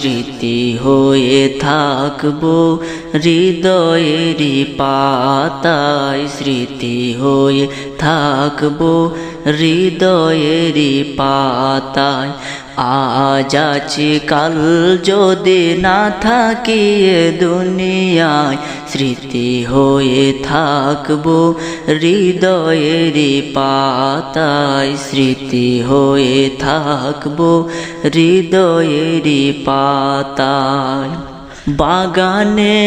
স্মৃতি হয়ে থাকবো হৃদয়েরই পাতায়, স্মৃতি হয়ে থাকবো হৃদয়েরই পাতায়। আজ আছি কাল যদি না থাকি এ দুনিয়ায়, স্মৃতি হয়ে থাকবো হৃদয়েরই পাতায়, স্মৃতি হয়ে থাকবো হৃদয়েরই পাতায়। বাগানে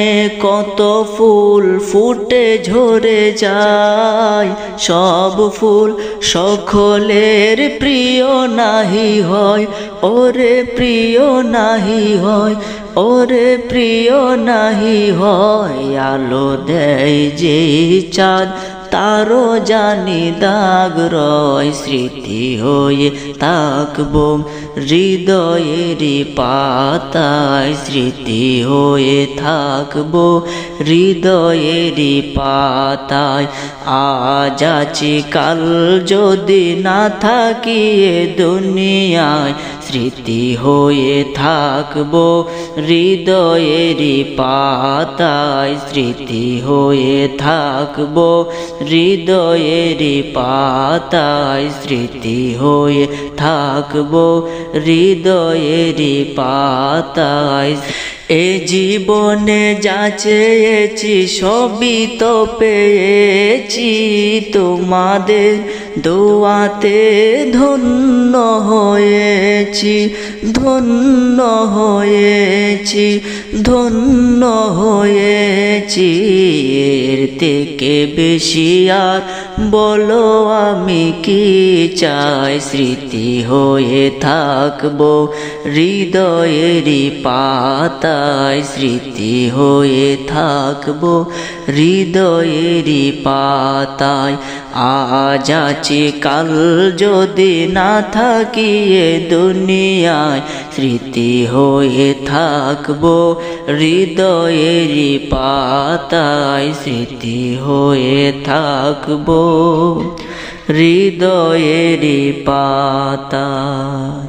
কত ফুল ফুটে ঝরে যায়, সব ফুল সকলের প্রিয় নাহি হয়, ওরে প্রিয় নাহি হয়, ওরে প্রিয় নাহি হয়। আলো দেয় যে চাঁদ তারও জানি দাগ রয়, স্মৃতি হয়ে থাকবো হৃদয়েরই পাতায়, স্মৃতি হয়ে থাকবো হৃদয়েরই পাতায়। আজ আছি কাল যদি না থাকি এ দুনিয়ায়, স্মৃতি হয়ে থাকবো হৃদয়েরই পাতায়, স্মৃতি হয়ে থাকবো হৃদয়েরই পাতায়, স্মৃতি হয়ে থাকবো হৃদয়েরই পাতায়। এ জীবনে যা চেয়েছি সবই তো পেয়েছি, তোমাদের দোয়াতে ধন্য হয়েছি, ধন্য হয়েছি, ধন্য হয়েছি। এর থেকে বেশি আর বলো আমি কি চাই, স্মৃতি হয়ে থাকবো হৃদয়েরই পাতায়, স্মৃতি হয়ে থাকবো হৃদয়েরই পাতায়। আজ আছি কাল যদি না থাকি এ দুনিয়ায়, স্মৃতি হয়ে থাকবো হৃদয়েরই পাতায়, স্মৃতি হয়ে থাকবো হৃদয়েরই পাতায়।